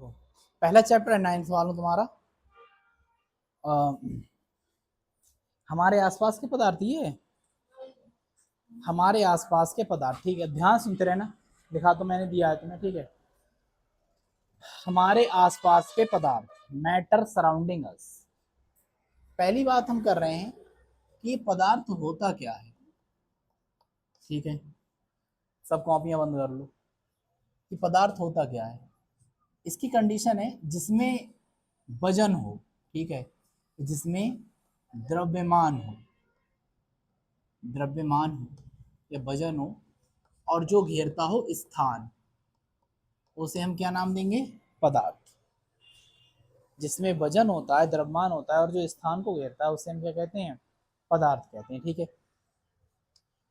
तो पहला चैप्टर है 9th वालों तुम्हारा। अ, हमारे आसपास के पदार्थ, ये हमारे आसपास के पदार्थ, ठीक है, ध्यान सुनते रहना। लिखा तो मैंने दिया है तुम्हें, ठीक है। हमारे आसपास के पदार्थ, मैटर सराउंडिंग अस। पहली बात हम कर रहे हैं कि ये पदार्थ होता क्या है, ठीक है। सब कॉपियां बंद कर लो। कि पदार्थ होता क्या है, इसकी कंडीशन है जिसमें वजन हो, ठीक है, जिसमें द्रव्यमान हो, द्रव्यमान हो या वजन हो, और जो घेरता हो स्थान, उसे हम क्या नाम देंगे, पदार्थ। जिसमें वजन होता है, द्रव्यमान होता है, और जो स्थान को घेरता है, उसे हम क्या कहते हैं, पदार्थ कहते हैं, ठीक है।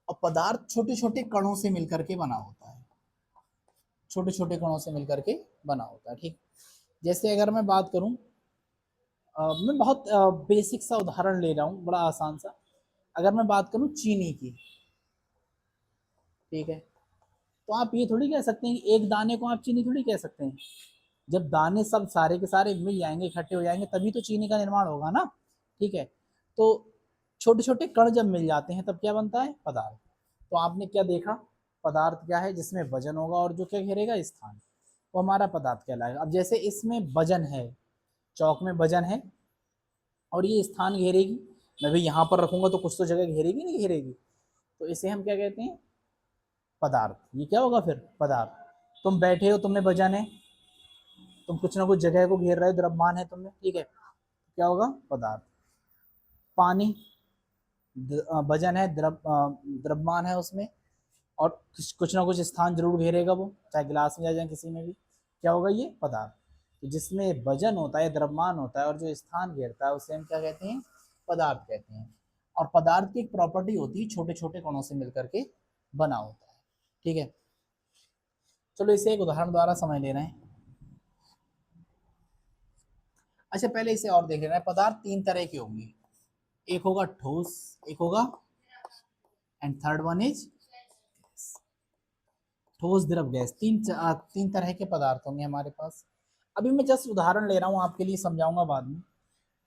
और पदार्थ छोटे छोटे कणों से मिलकर के बना होता है, छोटे छोटे कणों से मिलकर के बना होता है, ठीक। जैसे अगर मैं बात करूं, मैं बहुत बेसिक सा उदाहरण ले रहा हूं, बड़ा आसान सा। अगर मैं बात करूं चीनी की, ठीक है, तो आप ये थोड़ी कह सकते हैं कि एक दाने को आप चीनी थोड़ी कह सकते हैं। जब दाने सब सारे के सारे मिल जाएंगे, इकट्ठे हो जाएंगे, तभी तो चीनी का निर्माण होगा ना, ठीक है। तो छोटे छोटे कण जब मिल जाते हैं तब क्या बनता है, पदार्थ। तो आपने क्या देखा, पदार्थ क्या है, जिसमें वजन होगा और जो क्या घेरेगा, स्थान, वो हमारा पदार्थ कहलाएगा। अब जैसे इसमें वजन है, चौक में वजन है, और ये स्थान घेरेगी, मैं भी यहाँ पर रखूंगा तो कुछ तो जगह घेरेगी, नहीं घेरेगी, तो इसे हम क्या कहते हैं, पदार्थ। ये क्या होगा फिर, पदार्थ। तुम बैठे हो, तुम्हें वजन है, तुम कुछ ना कुछ जगह को घेर रहे हो, द्रव्यमान है तुम्हें, ठीक है, क्या होगा, पदार्थ। पानी, वजन है, द्रव्यमान है उसमें, और कुछ ना कुछ स्थान जरूर घेरेगा वो, चाहे गिलास में जाए किसी में भी, क्या होगा, ये पदार्थ। तो जिसमें वजन होता है, द्रव्यमान होता है, और जो स्थान घेरता है, उसे हम क्या कहते हैं, पदार्थ कहते हैं। और पदार्थ की एक प्रॉपर्टी होती है, छोटे छोटे कणों से मिलकर के बना होता है, ठीक है। चलो इसे एक उदाहरण द्वारा समझ ले रहे हैं। अच्छा, पहले इसे और देख लेना है। पदार्थ तीन तरह के होंगे, एक होगा ठोस, एक होगा, एंड थर्ड वन इज ठोस, द्रव, गैस। तीन तरह के पदार्थ होंगे हमारे पास। अभी मैं जस्ट उदाहरण ले रहा हूं, आपके लिए समझाऊंगा बाद में।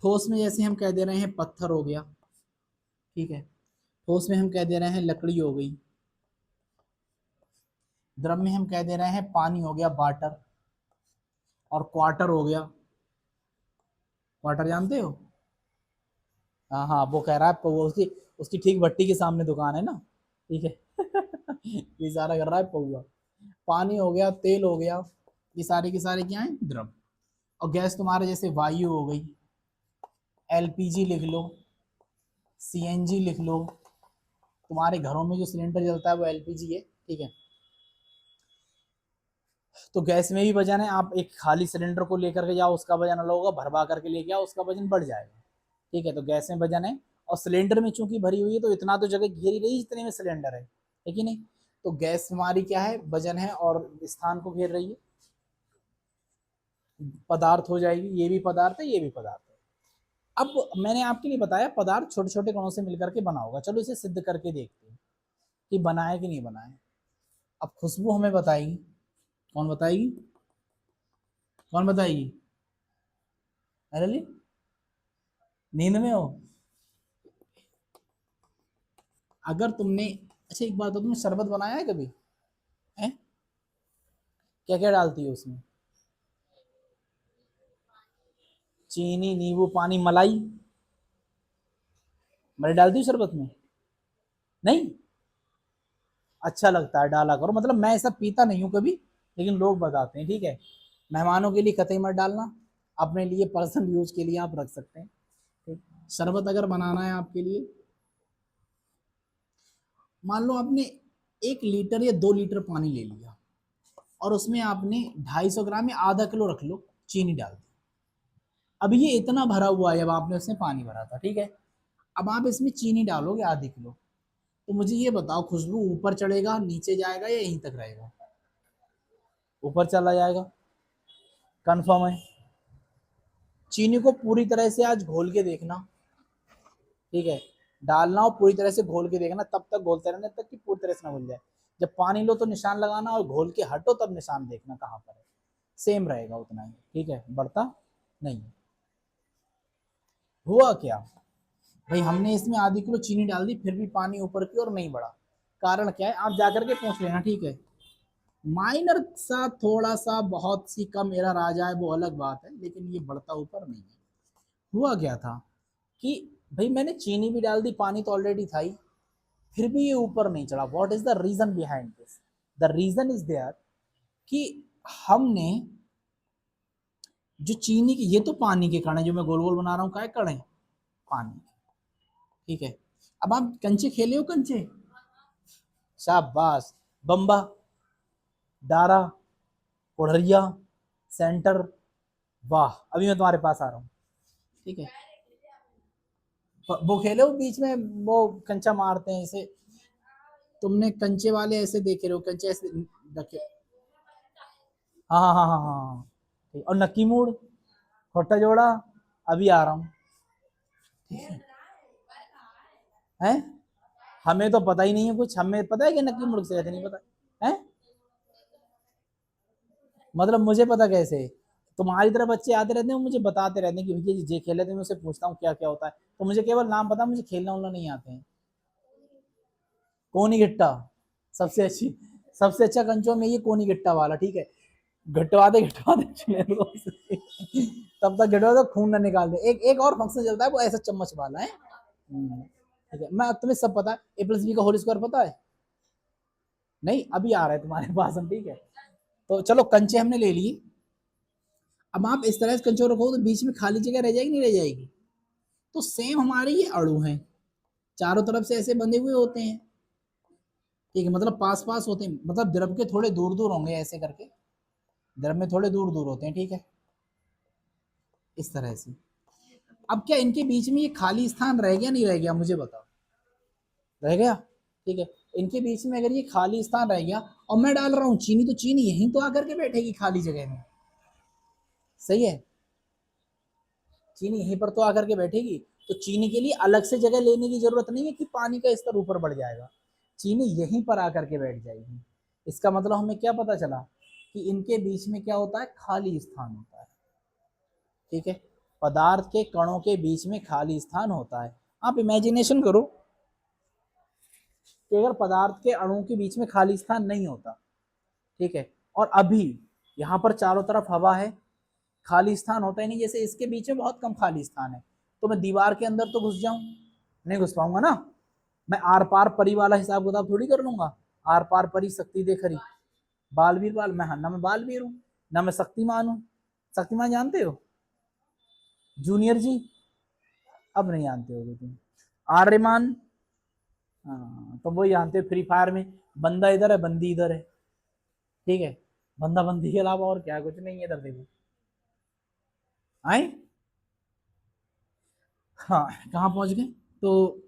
ठोस में जैसे हम कह दे रहे हैं पत्थर हो गया, ठीक है। ठोस में हम कह दे रहे हैं लकड़ी हो गई। द्रव में हम कह दे रहे हैं पानी हो गया, वाटर। और क्वार्टर हो गया, क्वार्टर जानते हो, हाँ हाँ, वो कह रहा है, वो उसकी उसकी ठीक भट्टी के सामने दुकान है ना, ठीक है। ये सारा कर रहा है पौवा। पानी हो गया, तेल हो गया, ये सारे के सारे क्या है, द्रव। और गैस तुम्हारे जैसे वायु हो गई, एलपीजी लिख लो, सीएनजी लिख लो। तुम्हारे घरों में जो सिलेंडर जलता है वो एलपीजी है, ठीक है। तो गैस में भी वजन है, आप एक खाली सिलेंडर को लेकर के जाओ, उसका वजन अलग होगा, भरवा करके लेके आओ, उसका वजन बढ़ जाएगा, ठीक है। तो गैस में वजन है, और सिलेंडर में चूंकि भरी हुई है, तो इतना तो जगह घेरी रही जितने में सिलेंडर है कि नहीं। तो गैस हमारी क्या है, वजन है, और स्थान को घेर रही है, पदार्थ हो जाएगी। ये भी पदार्थ है, ये भी पदार्थ है। अब मैंने आपके लिए बताया पदार्थ छोटे छोटे कणों से मिलकर के बना होगा। चलो इसे सिद्ध करके देखते हैं कि बना है कि नहीं बना है। अब खुशबू हमें बताएगी, कौन बताएगी, कौन बताएगी, अरे नींद में हो। अगर तुमने, अच्छा एक बात हो, तुमने शरबत बनाया है कभी, है, क्या क्या डालती हो उसमें, चीनी, नींबू, पानी, मलाई, मलाई डालती हो शरबत में, नहीं, अच्छा लगता है, डाला करो। मतलब मैं ऐसा पीता नहीं हूँ कभी, लेकिन लोग बताते हैं, ठीक है। मेहमानों के लिए कतई मत डालना, अपने लिए पर्सनल यूज के लिए आप रख सकते हैं, ठीक। शरबत अगर बनाना है आपके लिए, मान लो आपने 1 लीटर या 2 लीटर पानी ले लिया, और उसमें आपने 250 ग्राम या आधा किलो रख लो चीनी डाल दी। अब ये इतना भरा हुआ है, अब आपने उसमें पानी भरा था, ठीक है। अब आप इसमें चीनी डालोगे आधी किलो, तो मुझे ये बताओ, खुशबू ऊपर चढ़ेगा, नीचे जाएगा, या यहीं तक रहेगा, ऊपर चला जाएगा, कन्फर्म है। चीनी को पूरी तरह से आज घोल के देखना, ठीक है, डालना और पूरी तरह से घोल के देखना, तब तक घोलते रहना तक कि पूरी तरह से ना घुल जाए। जब पानी लो तो निशान लगाना, और घोल के हटो तब निशान देखना कहाँ पर है। सेम रहेगा उतना ही, ठीक है, बढ़ता नहीं। हुआ क्या भाई, हमने इसमें आधी किलो चीनी डाल दी, फिर भी पानी ऊपर की ओर नहीं बढ़ा। कारण क्या है, आप जाकर के पूछ लेना, ठीक है। माइनर सा थोड़ा सा बहुत सी कम एरर आ जाए वो अलग बात है, लेकिन ये बढ़ता ऊपर नहीं है। हुआ क्या था कि भाई मैंने चीनी भी डाल दी, पानी तो ऑलरेडी था ही, फिर भी ये ऊपर नहीं चढ़ा। What is the reason behind this? The reason is there कि हमने जो चीनी की, ये तो पानी के कण है, जो मैं गोल गोल बना रहा हूँ, क्या कण है? पानी, ठीक है। अब आप कंचे खेले हो? कंचे, शाबाश। बम्बा, डारा, कोढ़रिया, सेंटर, वाह, अभी मैं तुम्हारे पास आ रहा हूँ, ठीक है। वो खेले हो बीच में, वो कंचा मारते हैं ऐसे, तुमने कंचे वाले ऐसे देखे रहे हो, कंचे ऐसे रखे? हाँ हाँ हाँ हाँ हाँ हाँ। ठीक, और नक्की मूड, खोटा जोड़ा, अभी आ रहा हूँ, ठीक है। हैं, हमें तो पता ही नहीं है कुछ, हमें पता है कि नक्की मुड़ से रहते, नहीं पता है। मतलब मुझे पता कैसे? तुम्हारी तरह बच्चे आते रहते हैं, मुझे बताते रहते हैं कि भैया जे खेले थे, मैं उससे पूछता हूँ क्या क्या होता है, तो मुझे केवल नाम पता, मुझे खेलना उलना नहीं आते हैं। कोनी गिट्टा, सबसे अच्छी, सबसे अच्छा कंचो में ये कोनी गिट्टा वाला, ठीक है। घटवा दे तब तक घटवा दो, खून ना निकाल दे। एक एक और फंक्शन चलता है, वो ऐसा चम्मच वाला है। ठीक है, मैं तुम्हें सब पता है, A+B का होल स्क्वायर पता है? नहीं, अभी आ रहा है तुम्हारे पास हम, ठीक है। तो चलो कंचे हमने ले लिए। अब आप इस तरह से कंचो रखो तो बीच में खाली जगह रह जाएगी, नहीं रह जाएगी? तो सेम हमारे ये अणु हैं, चारों तरफ से ऐसे बंधे हुए होते हैं, ठीक है, मतलब पास पास होते हैं, मतलब द्रव के थोड़े दूर दूर होंगे ऐसे करके, द्रव में थोड़े दूर दूर होते हैं, ठीक है, इस तरह से। अब क्या इनके बीच में ये खाली स्थान रह गया, नहीं रह गया, मुझे बताओ? रह गया, ठीक है। इनके बीच में अगर ये खाली स्थान रह गया और मैं डाल रहा हूँ चीनी, तो चीनी यहीं तो आकर के बैठेगी खाली जगह में, सही है। चीनी यहीं पर तो आकर के बैठेगी, तो चीनी के लिए अलग से जगह लेने की जरूरत नहीं है कि पानी का स्तर ऊपर बढ़ जाएगा, चीनी यहीं पर आकर के बैठ जाएगी। इसका मतलब हमें क्या पता चला कि इनके बीच में क्या होता है, खाली स्थान होता है, ठीक है। पदार्थ के कणों के बीच में खाली स्थान होता है। आप इमेजिनेशन करो कि अगर पदार्थ के अणुओं के बीच में खाली स्थान नहीं होता, ठीक है, और अभी यहाँ पर चारों तरफ हवा है, खाली स्थान होता ही नहीं, जैसे इसके बीच में बहुत कम खाली स्थान है, तो मैं दीवार के अंदर तो घुस जाऊं, नहीं घुस पाऊंगा ना। मैं आर पार परी वाला हिसाब किताब थोड़ी कर लूंगा, आर पार परी शक्ति दे खरी, बालवीर बाल, मैं ना मैं बालवीर हूँ, ना मैं शक्तिमान हूँ। शक्तिमान जानते हो? जूनियर जी, अब नहीं जानते होगे तुम। आर्यमान, हाँ तो वो जानते हो, फ्री फायर में बंदा इधर है, बंदी इधर है, ठीक है। बंदा बंदी के अलावा और क्या, कुछ नहीं है इधर, देखो आए। हाँ, कहाँ पहुंच गए? तो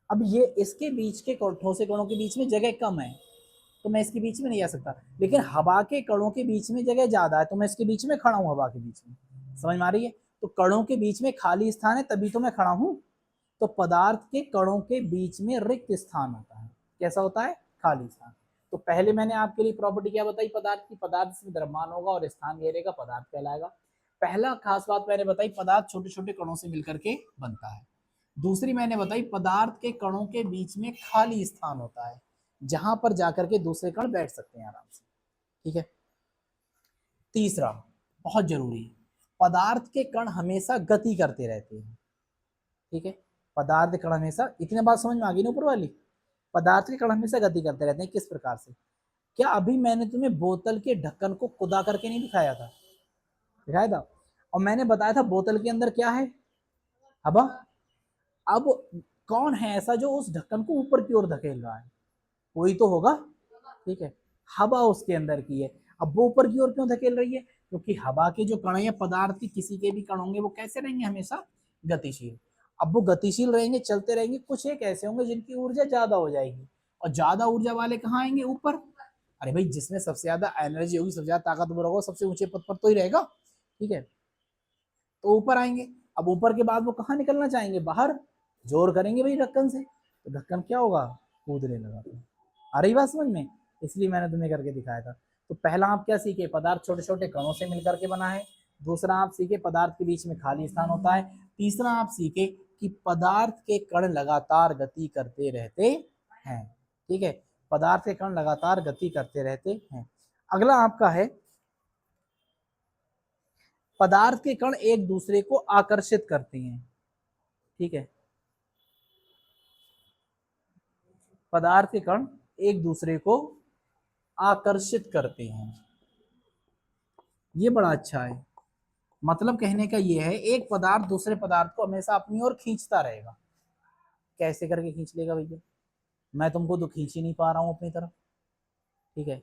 अब ये इसके बीच के ठोसे कणों के बीच में जगह कम है, तो मैं इसके बीच में नहीं आ सकता, लेकिन हवा के कणों के बीच में जगह ज्यादा है, तो मैं इसके बीच में खड़ा हूँ, हवा के बीच में, समझ में आ रही है? तो कणों के बीच में खाली स्थान है, तभी तो मैं खड़ा हूँ। तो पदार्थ के कणों के बीच में रिक्त स्थान होता है, कैसा होता है? खाली स्थान। तो पहले मैंने आपके लिए प्रॉपर्टी क्या बताई पदार्थ की? पदार्थ इसमें द्रव्यमान होगा और स्थान घेरेगा, पदार्थ कहलाएगा। पहला खास बात मैंने बताई, पदार्थ छोटे छोटे कणों से मिलकर के बनता है। दूसरी मैंने बताई, पदार्थ के कणों के बीच में खाली स्थान होता है, जहां पर जाकर के दूसरे कण बैठ सकते हैं आराम से, ठीक है। तीसरा, बहुत जरूरी है, पदार्थ के कण हमेशा गति करते रहते हैं, ठीक है। पदार्थ के कण हमेशा, इतने बात समझ में आ गई ना ऊपर वाली? पदार्थ के कण हमेशा गति करते रहते हैं, किस प्रकार से? क्या अभी मैंने तुम्हें बोतल के ढक्कन को खुदा करके नहीं दिखाया था? दिखाया था, और मैंने बताया था बोतल के अंदर क्या है? हवा। अब कौन है ऐसा जो उस ढक्कन को ऊपर की ओर धकेल रहा है? कोई तो होगा, ठीक है। हवा उसके अंदर की है। अब वो ऊपर की ओर क्यों धकेल रही है? क्योंकि हवा के जो कण है पदार्थ के किसी के भी कण होंगे, वो कैसे रहेंगे? हमेशा गतिशील। अब वो गतिशील रहेंगे, चलते रहेंगे, कुछ एक ऐसे होंगे जिनकी ऊर्जा ज्यादा हो जाएगी, और ज्यादा ऊर्जा वाले कहाँ आएंगे? ऊपर। अरे भाई, जिसमें सबसे ज्यादा एनर्जी होगी, सबसे ज्यादा ताकतवर होगा, सबसे ऊंचे पद पर तो ही रहेगा, ठीक है। तो ऊपर आएंगे। अब ऊपर के बाद वो कहाँ निकलना चाहेंगे? बाहर। जोर करेंगे भाई ढक्कन से, तो ढक्कन क्या होगा? कूदने लगा। आ रही बात समझ में? इसलिए मैंने तुम्हें करके दिखाया था। तो पहला आप क्या सीखे, पदार्थ छोटे छोटे कणों से मिलकर के बना है। दूसरा आप सीखे पदार्थ के बीच में खाली स्थान होता है। तीसरा आप सीखे कि पदार्थ के कण लगातार गति करते रहते हैं। ठीक है, पदार्थ के कण लगातार गति करते रहते हैं। अगला आपका है पदार्थ के कण एक दूसरे को आकर्षित करते हैं। ठीक है, पदार्थ के कण एक दूसरे को आकर्षित करते हैं। ये बड़ा अच्छा है। मतलब कहने का ये है एक पदार्थ दूसरे पदार्थ को हमेशा अपनी ओर खींचता रहेगा। कैसे करके खींच लेगा भैया, मैं तुमको तो खींच ही नहीं पा रहा हूं अपनी तरफ। ठीक है,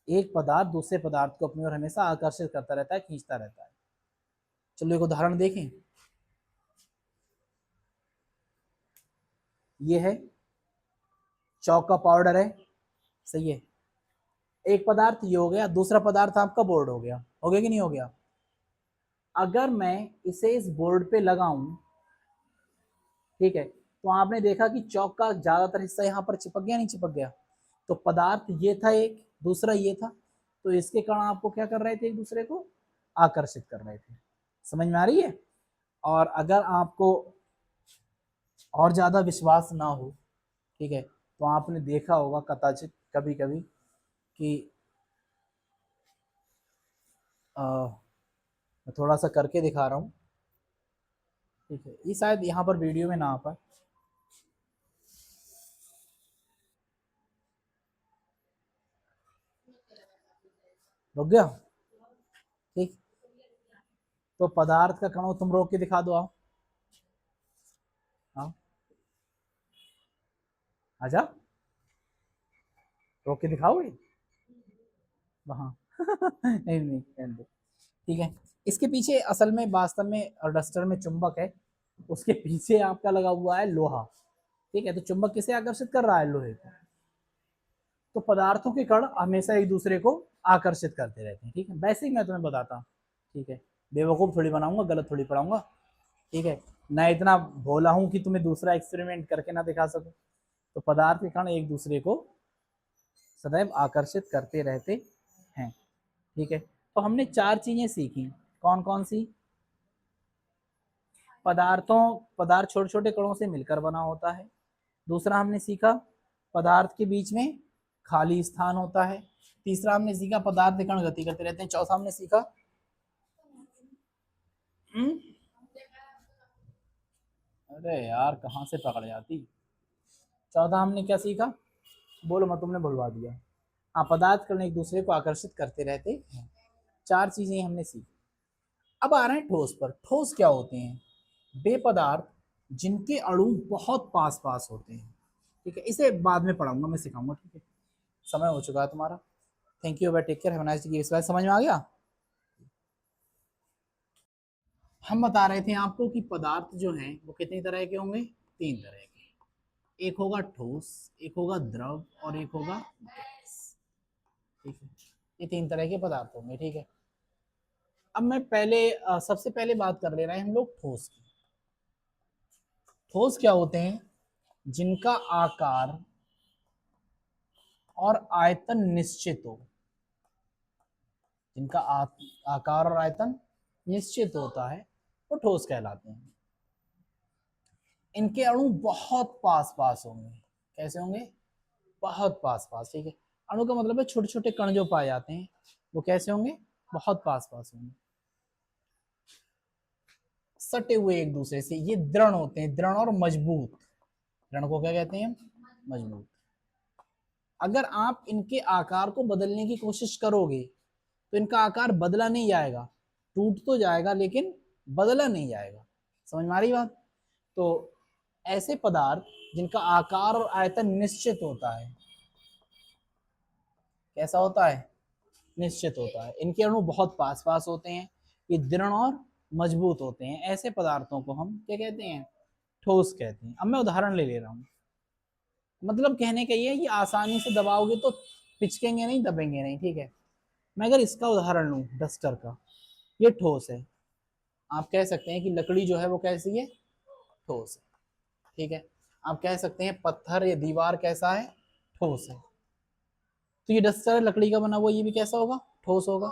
एक पदार्थ दूसरे पदार्थ को अपनी ओर हमेशा आकर्षित करता रहता है, खींचता रहता है। चलो एक उदाहरण देखें। ये है चौक का पाउडर है, सही है। एक पदार्थ ये हो गया, दूसरा पदार्थ आपका बोर्ड हो गया कि नहीं हो गया। अगर मैं इसे इस बोर्ड पे लगाऊं, ठीक है, तो आपने देखा कि चौक का ज्यादातर हिस्सा यहाँ पर चिपक गया, नहीं चिपक गया। तो पदार्थ ये था एक, दूसरा ये था, तो इसके कण आपको क्या कर रहे थे, एक दूसरे को आकर्षित कर रहे थे। समझ में आ रही है। और अगर आपको और ज्यादा विश्वास ना हो, ठीक है, तो आपने देखा होगा कदाचित कभी कभी कि मैं थोड़ा सा करके दिखा रहा हूँ। ठीक है, ये शायद यहाँ पर वीडियो में ना आ पाए। रुक गया, ठीक। तो पदार्थ का कण तुम रोक के दिखा दो, आओ आओ आजा, रोक के दिखाओगे वहाँ नहीं नहीं रहने दो। ठीक है, इसके पीछे असल में वास्तव में डस्टर में चुंबक है, उसके पीछे आपका लगा हुआ है लोहा। ठीक है, तो चुंबक किसे आकर्षित कर रहा है, लोहे को। तो पदार्थों के कण हमेशा एक दूसरे को आकर्षित करते रहते हैं। ठीक है, वैसे ही मैं तुम्हें बताता हूँ। ठीक है, बेवकूफ थोड़ी बनाऊंगा, गलत थोड़ी पढ़ाऊंगा। ठीक है, मैं इतना भोला हूं कि तुम्हें दूसरा एक्सपेरिमेंट करके ना दिखा सकूं। तो पदार्थ के कण एक दूसरे को सदैव आकर्षित करते रहते हैं। ठीक है, तो हमने चार चीजें सीखी। कौन कौन सी। पदार्थ छोटे छोटे कणों से मिलकर बना होता है। दूसरा हमने सीखा पदार्थ के बीच में खाली स्थान होता है। तीसरा हमने सीखा पदार्थ के कण गति करते रहते हैं। चौथा हमने सीखा अरे यार कहाँ से पकड़ जाती। चौथा हमने क्या सीखा, बोलो, मैं तुमने बुलवा दिया। हाँ, पदार्थ कण एक दूसरे को आकर्षित करते रहते हैं। चार चीजें हमने सीखी। अब आ रहे हैं ठोस पर। ठोस क्या होते हैं, वे पदार्थ जिनके अणु बहुत पास पास होते हैं। ठीक है, इसे बाद में पढ़ाऊंगा, मैं सिखाऊंगा। ठीक है, समय हो चुका है तुम्हारा। Thank you, bye, take care, have a nice day. इस बार समझ में आ गया। हम बता रहे थे आपको कि पदार्थ जो हैं वो कितनी तरह के होंगे, तीन तरह के। एक होगा ठोस, एक होगा द्रव और एक होगा गैस। ठीक है, ये तीन तरह के पदार्थ होंगे। ठीक है, अब मैं सबसे पहले बात कर ले रहे हैं हम लोग ठोस की। ठोस क्या होते हैं, जिनका आकार और आयतन निश्चित हो। जिनका आकार और आयतन निश्चित होता है वो ठोस कहलाते हैं। इनके अणु बहुत पास पास होंगे। कैसे होंगे, बहुत पास पास। ठीक है, अणु का मतलब है छोटे छोटे कण जो पाए जाते हैं, वो कैसे होंगे, बहुत पास पास होंगे, सटे हुए एक दूसरे से। ये दृढ़ होते हैं, दृढ़ और मजबूत। दृढ़ को क्या कहते हैं, मजबूत। अगर आप इनके आकार को बदलने की कोशिश करोगे तो इनका आकार बदला नहीं जाएगा, टूट तो जाएगा लेकिन बदला नहीं जाएगा। समझ में आ रही बात। तो ऐसे पदार्थ जिनका आकार और आयतन निश्चित होता है, कैसा होता है, निश्चित होता है, इनके अणु बहुत पास पास होते हैं, ये दृढ़ और मजबूत होते हैं, ऐसे पदार्थों को हम क्या कहते हैं, ठोस कहते हैं। अब मैं उदाहरण ले रहा हूँ। मतलब कहने का ये है कि आसानी से दबाओगे तो पिचकेंगे नहीं, दबेंगे नहीं। ठीक है, मैं अगर इसका उदाहरण लूँ डस्टर का, ये ठोस है। आप कह सकते हैं कि लकड़ी जो है वो कैसी है, ठोस है। ठीक है, आप कह सकते हैं पत्थर या दीवार कैसा है, ठोस है। तो ये डस्टर लकड़ी का बना हुआ, ये भी कैसा होगा, ठोस होगा।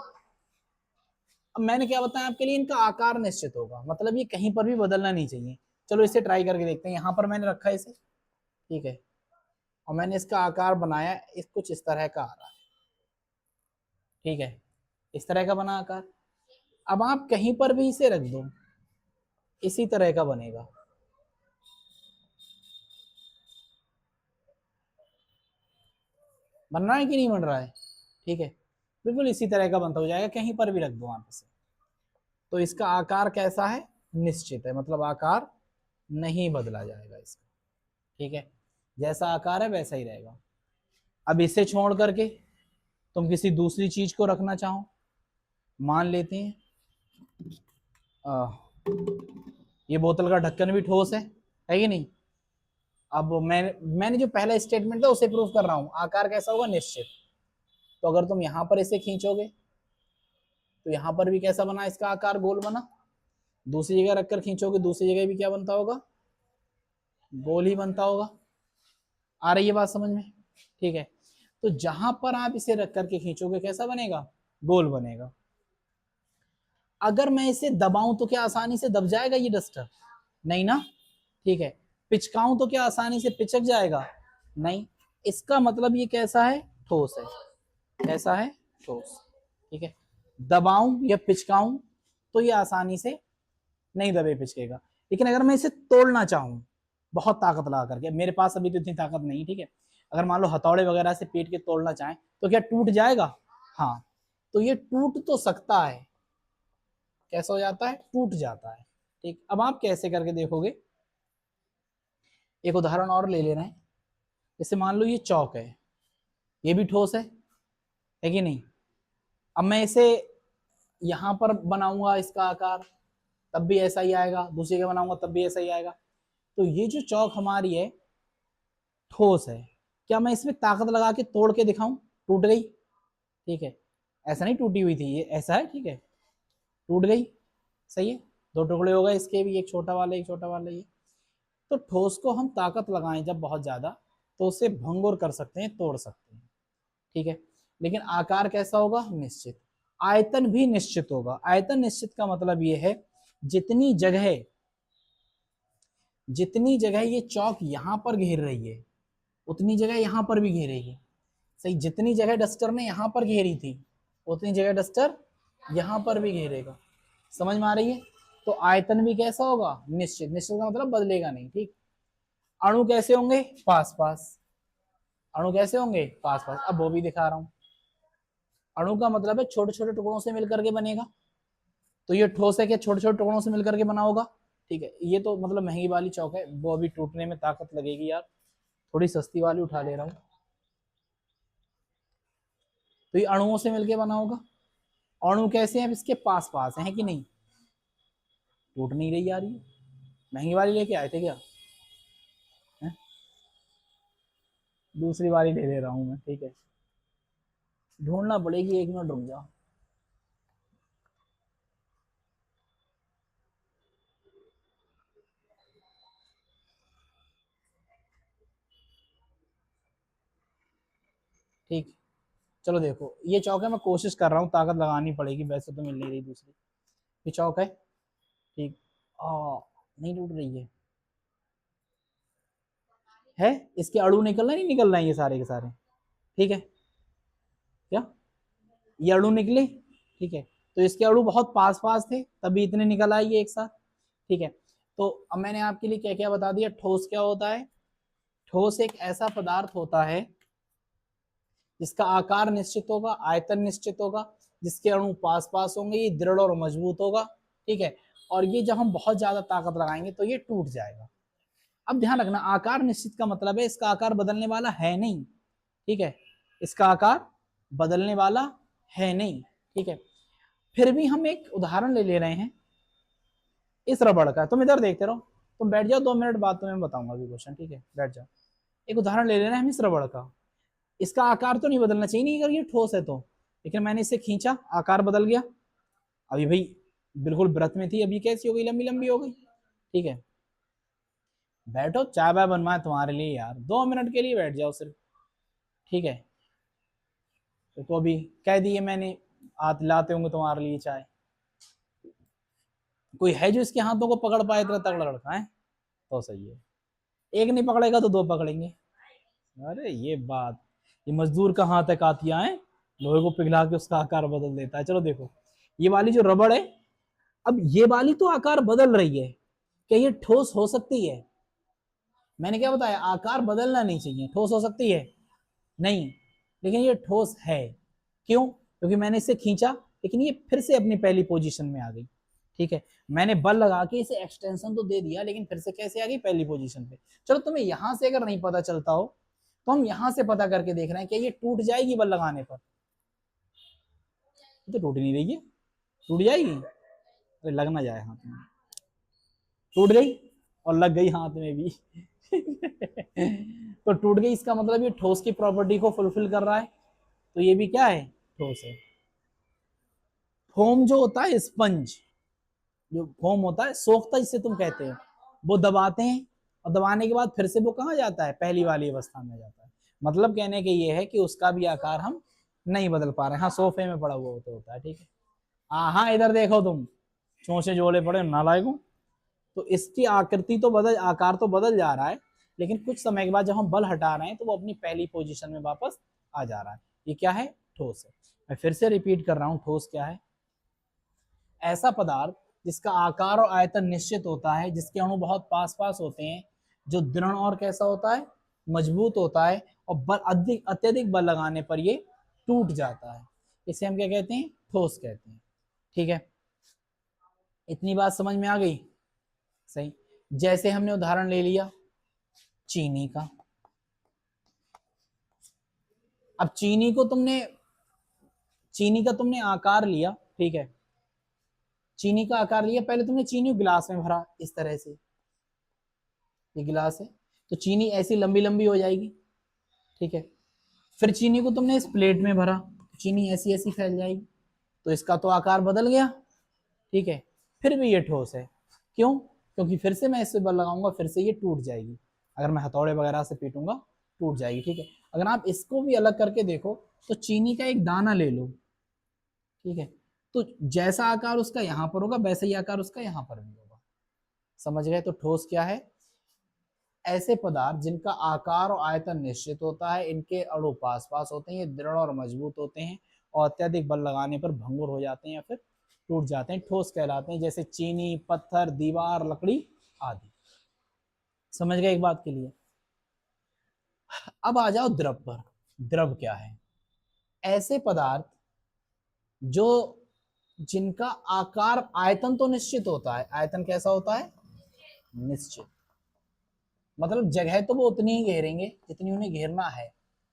अब मैंने क्या बताया आपके लिए, इनका आकार निश्चित होगा, मतलब ये कहीं पर भी बदलना नहीं चाहिए। चलो इसे ट्राई करके देखते हैं। यहाँ पर मैंने रखा है इसे, ठीक है, और मैंने इसका आकार बनाया, इस कुछ इस तरह का आ रहा है, ठीक है, इस तरह का बना आकार। अब आप कहीं पर भी इसे रख दो, इसी तरह का बनेगा। बन रहा है कि नहीं बन रहा है, ठीक है, बिल्कुल इसी तरह का बनता हो जाएगा, कहीं पर भी रख दो आप इसे। तो इसका आकार कैसा है, निश्चित है, मतलब आकार नहीं बदला जाएगा इसका, ठीक है, जैसा आकार है वैसा ही रहेगा। अब इसे छोड़ करके तुम किसी दूसरी चीज को रखना चाहो, मान लेते हैं आ, ये बोतल का ढक्कन भी ठोस है कि नहीं। अब मैंने जो पहला स्टेटमेंट था उसे प्रूव कर रहा हूं, आकार कैसा होगा, निश्चित। तो अगर तुम यहां पर इसे खींचोगे तो यहां पर भी कैसा बना, इसका आकार गोल बना। दूसरी जगह रखकर खींचोगे, दूसरी जगह भी क्या बनता होगा, गोल ही बनता होगा। आ रही है बात समझ में, ठीक है। तो जहां पर आप इसे रख करके खींचोगे कैसा बनेगा, गोल बनेगा। अगर मैं इसे दबाऊं तो क्या आसानी से दब जाएगा ये डस्टर, नहीं ना, ठीक है। पिचकाऊं तो क्या आसानी से पिचक जाएगा, नहीं। इसका मतलब ये कैसा है, ठोस है, कैसा है, ठोस, ठीक है। दबाऊं या पिचकाऊं तो ये आसानी से नहीं दबे पिचकेगा। लेकिन अगर मैं इसे तोड़ना चाहूं बहुत ताकत लगा करके, मेरे पास अभी तो इतनी ताकत नहीं, ठीक है, अगर मान लो हथौड़े वगैरह से पीट के तोड़ना चाहें तो क्या टूट जाएगा, हाँ, तो ये टूट तो सकता है, कैसा हो जाता है, टूट जाता है, ठीक। अब आप कैसे करके देखोगे, एक उदाहरण और ले लेना है। जैसे मान लो ये चौक है, ये भी ठोस है कि नहीं। अब मैं इसे यहां पर बनाऊंगा इसका आकार, तब भी ऐसा ही आएगा, दूसरी जगह बनाऊंगा तब भी ऐसा ही आएगा। तो ये जो चौक हमारी है ठोस है, क्या मैं इसमें ताकत लगा के तोड़ के दिखाऊं, टूट गई, ठीक है, ऐसा नहीं टूटी हुई थी, ये ऐसा है, ठीक है, टूट गई, सही है, दो टुकड़े हो गए इसके भी, एक छोटा वाला एक छोटा वाला, ये। तो ठोस को हम ताकत लगाएं जब बहुत ज्यादा, तो उसे भंगुर कर सकते हैं, तोड़ सकते हैं, ठीक है। लेकिन आकार कैसा होगा, निश्चित। आयतन भी निश्चित होगा। आयतन निश्चित का मतलब ये है जितनी जगह ये चौक यहां पर घेर रही है उतनी जगह यहां पर भी घेरेगी, सही। जितनी जगह डस्टर ने यहां पर घेरी थी उतनी जगह डस्टर यहां पर भी घेरेगा, समझ में आ रही है। तो आयतन भी कैसा होगा, निश्चित। निश्चित का मतलब बदलेगा नहीं, ठीक। अणु कैसे होंगे, पास पास। अणु कैसे होंगे, पास पास। अब वो भी दिखा रहा हूं। अणु का मतलब है छोटे छोटे टुकड़ों से मिलकर के बनेगा। तो ये ठोस है, क्या छोटे छोटे टुकड़ों से मिलकर के बना होगा, ठीक है। ये तो मतलब महंगी वाली चौक है, वो अभी टूटने में ताकत लगेगी यार, थोड़ी सस्ती वाली उठा ले रहा हूँ। तो ये अणुओं से मिलकर बना होगा। अणु कैसे हैं, इसके पास पास है कि नहीं, टूट नहीं रही यार, ये महंगी वाली लेके आए थे क्या है? दूसरी वाली ले ले रहा हूँ मैं, ठीक है, ढूंढना पड़ेगी, एक मिनट रुक जाओ। ठीक, चलो देखो ये चौक है, मैं कोशिश कर रहा हूँ, ताकत लगानी पड़ेगी, वैसे तो मिल नहीं रही दूसरी। ये चौक है, ठीक, आ नहीं टूट रही है इसके अणु निकलना नहीं निकल रहे हैं ये सारे के सारे, ठीक है, क्या ये अणु निकले, ठीक है। तो इसके अणु बहुत पास पास थे तभी इतने निकल आए ये एक साथ, ठीक है। तो अब मैंने आपके लिए क्या क्या बता दिया। ठोस क्या होता है, ठोस एक ऐसा पदार्थ होता है जिसका आकार निश्चित होगा, आयतन निश्चित होगा, जिसके अणु पास पास होंगे, ये दृढ़ और मजबूत होगा, ठीक है। और ये जब हम बहुत ज्यादा ताकत लगाएंगे तो ये टूट जाएगा। अब ध्यान रखना, आकार निश्चित का मतलब है इसका आकार बदलने वाला है नहीं, ठीक है, इसका आकार बदलने वाला है नहीं, ठीक है। फिर भी हम एक उदाहरण ले ले रहे हैं इस रबड़ का, तुम इधर देखते रहो, तुम बैठ जाओ, 2 मिनट बाद तुम्हें बताऊंगा अभी क्वेश्चन, ठीक है, बैठ जाओ। एक उदाहरण ले लेना है हम इस रबड़ का। इसका आकार तो नहीं बदलना चाहिए, नहीं, अगर ये ठोस है तो, लेकिन मैंने इसे खींचा, आकार बदल गया। अभी भाई बिल्कुल व्रत में थी, अभी कैसी हो गई, लंबी लंबी हो गई, ठीक है। बैठो, चाय बाय बनवाए तुम्हारे लिए यार, 2 मिनट के लिए बैठ जाओ सिर्फ, ठीक है। तो अभी कह दिए मैंने, हाथ लाते होंगे तुम्हारे लिए चाय। कोई है जो इसके हाथों को पकड़ पाए इतना तगड़ा लड़का है? तो सही है, एक नहीं पकड़ेगा तो दो पकड़ेंगे। अरे ये बात, ये मजदूर का हाथ है कातिया है, लोहे को पिघला के उसका आकार बदल देता है। चलो देखो, ये वाली जो रबड़ है, अब ये वाली तो आकार बदल रही है, क्या ये ठोस हो सकती है? मैंने क्या बताया, आकार बदलना नहीं चाहिए, ठोस हो सकती है? नहीं, लेकिन ये ठोस है। क्यों? क्योंकि मैंने इसे खींचा, लेकिन ये फिर से अपनी पहली पोजीशन में आ गई। ठीक है, मैंने बल लगा के इसे एक्सटेंशन तो दे दिया, लेकिन फिर से कैसे आ गई? पहली पोजीशन पे। चलो तुम्हें यहां से अगर नहीं पता चलता हो तो हम यहां से पता करके देख रहे हैं कि ये टूट जाएगी बल लगाने पर? तो टूट नहीं रही है, टूट जाएगी? अरे लग ना जाए हाथ में। टूट गई और लग गई हाथ में भी। तो टूट गई, इसका मतलब ये ठोस की प्रॉपर्टी को फुलफिल कर रहा है, तो ये भी क्या है? ठोस है। फोम जो होता है, स्पंज जो फोम होता है, सोखता जिसे तुम कहते हो, वो दबाते हैं, और दबाने के बाद फिर से वो कहाँ जाता है? पहली वाली अवस्था में जाता है। मतलब कहने के ये है कि उसका भी आकार हम नहीं बदल पा रहे। हाँ, सोफे में पड़ा हुआ तो होता है, ठीक है। हाँ हाँ, इधर देखो तुम, चोंचे जोड़े पड़े नालायकों। तो इसकी आकृति तो बदल, आकार तो बदल जा रहा है, लेकिन कुछ समय के बाद जब हम बल हटा रहे हैं तो वो अपनी पहली पोजीशन में वापस आ जा रहा है। ये क्या है? ठोस है। मैं फिर से रिपीट कर रहा हूं, ठोस क्या है? ऐसा पदार्थ जिसका आकार और आयतन निश्चित होता है, जिसके अणु बहुत पास पास होते हैं, जो दृढ़ और कैसा होता है? मजबूत होता है, और बल अधिक, अत्यधिक बल लगाने पर ये टूट जाता है। इसे हम क्या कहते हैं? ठोस कहते हैं। ठीक है, इतनी बात समझ में आ गई? सही। जैसे हमने उदाहरण ले लिया चीनी का। अब चीनी का तुमने आकार लिया, ठीक है, चीनी का आकार लिया, पहले तुमने चीनी गिलास में भरा इस तरह से, ये गिलास है, तो चीनी ऐसी लंबी लंबी हो जाएगी, ठीक है। फिर चीनी को तुमने इस प्लेट में भरा, चीनी ऐसी ऐसी फैल जाएगी, तो इसका तो आकार बदल गया, ठीक है। फिर भी ये ठोस है। क्यों? क्योंकि फिर से मैं इससे बल लगाऊंगा, फिर से ये टूट जाएगी। अगर मैं हथौड़े वगैरह से पीटूंगा, टूट जाएगी, ठीक है। अगर आप इसको भी अलग करके देखो, तो चीनी का एक दाना ले लो, ठीक है, तो जैसा आकार उसका यहाँ पर होगा, वैसा ही आकार उसका यहाँ पर भी होगा। समझ गए? तो ठोस क्या है? ऐसे पदार्थ जिनका आकार और आयतन निश्चित होता है, इनके अणु पास पास होते हैं, ये दृढ़ और मजबूत होते हैं, और अत्यधिक बल लगाने पर भंगुर हो जाते हैं या फिर टूट जाते हैं, ठोस कहलाते हैं। जैसे चीनी, पत्थर, दीवार, लकड़ी आदि। समझ गए एक बात के लिए? अब आ जाओ द्रव पर। द्रव क्या है? ऐसे पदार्थ जो, जिनका आकार, आयतन तो निश्चित होता है, आयतन कैसा होता है? निश्चित। मतलब जगह तो वो उतनी ही घेरेंगे जितनी उन्हें घेरना है,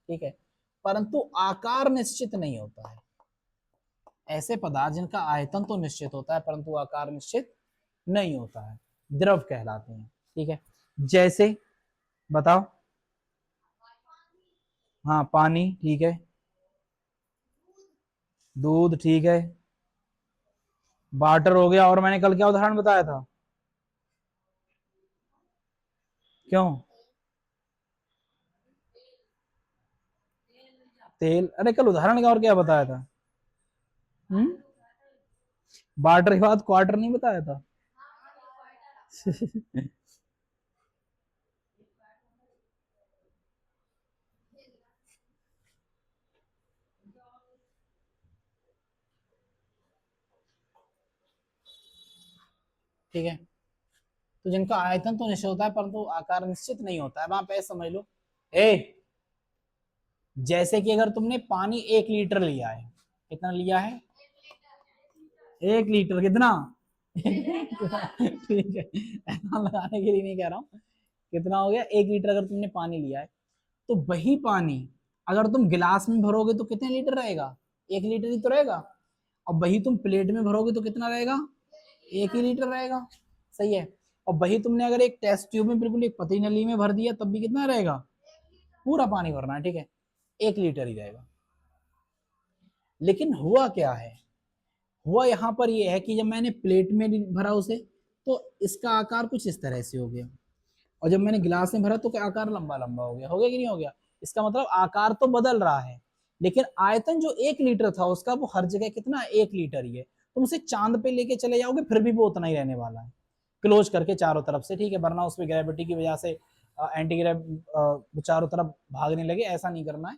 ठीक है, परंतु आकार निश्चित नहीं होता है। ऐसे पदार्थ जिनका आयतन तो निश्चित होता है परंतु आकार निश्चित नहीं होता है, द्रव कहलाते हैं, ठीक है। जैसे, बताओ। हाँ, पानी ठीक है, दूध ठीक है, वाटर हो गया, और मैंने कल क्या उदाहरण बताया था? क्यों? तेल? अरे कल उदाहरण क्या और क्या बताया था? हम्म, वाटर के बाद क्वार्टर नहीं बताया था? ठीक है, तो जिनका आयतन तो निश्चित होता है परंतु आकार निश्चित नहीं होता है, वहां पे समझ लो। ए, जैसे कि अगर तुमने पानी 1 लीटर लिया है, कितना लिया है? 1 लीटर कितना? ठीक है, ऐसा लगाने के लिए नहीं कह रहा हूँ। कितना हो गया? 1 लीटर अगर तुमने पानी लिया है, तो वही पानी अगर तुम गिलास में भरोगे तो कितने लीटर रहेगा? 1 लीटर ही तो रहेगा। अब वही तुम प्लेट में भरोगे तो कितना रहेगा? 1 ही लीटर रहेगा। सही है। और वही तुमने अगर एक टेस्ट ट्यूब में, बिल्कुल एक पतली नली में भर दिया, तब भी कितना रहेगा? पूरा पानी भरना है, ठीक है, 1 लीटर ही रहेगा। लेकिन हुआ क्या है? हुआ यहाँ पर यह है कि जब मैंने प्लेट में भरा उसे, तो इसका आकार कुछ इस तरह से हो गया, और जब मैंने गिलास में भरा तो क्या आकार लंबा लंबा हो गया कि नहीं हो गया? इसका मतलब आकार तो बदल रहा है, लेकिन आयतन जो 1 लीटर था उसका वो हर जगह कितना 1 लीटर ही है। तुम उसे चांद पे लेके चले जाओगे फिर भी वो उतना ही रहने वाला है, क्लोज करके चारों तरफ से, ठीक है, वरना उसमें ग्रेविटी की वजह से एंटी ग्रेव चारों तरफ भागने लगे, ऐसा नहीं करना है।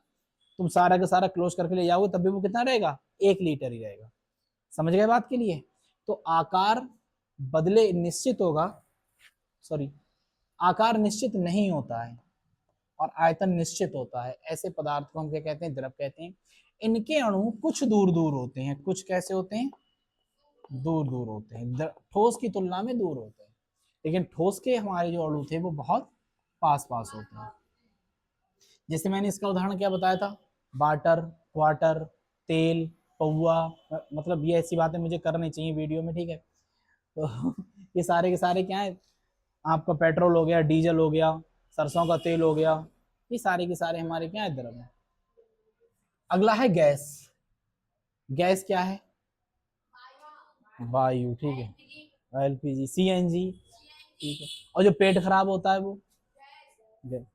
तुम सारा का सारा क्लोज करके ले जाओगे तब भी वो कितना रहेगा, 1 लीटर ही रहेगा। समझ गए बात के लिए? तो आकार बदले निश्चित होगा, सॉरी, आकार निश्चित नहीं होता है और आयतन निश्चित होता है। ऐसे पदार्थ को हम क्या कहते हैं, द्रव कहते हैं। इनके अणु कुछ दूर दूर होते हैं, कुछ कैसे होते हैं, दूर दूर होते हैं, ठोस की तुलना में दूर होते हैं, लेकिन ठोस के हमारे जो अणु थे वो बहुत पास पास होते हैं। जैसे मैंने इसका उदाहरण क्या बताया था, वाटर, क्वार्टर, तेल, पौआ, मतलब ये ऐसी बातें मुझे करनी चाहिए वीडियो में, ठीक है। तो ये सारे के सारे क्या है, आपका पेट्रोल हो गया, डीजल हो गया, सरसों का तेल हो गया, ये सारे के सारे हमारे क्या है, द्रव है। अगला है गैस। गैस क्या है, वायु, ठीक है, एलपीजी, सीएनजी, ठीक है। और जो पेट खराब होता है वो गैस,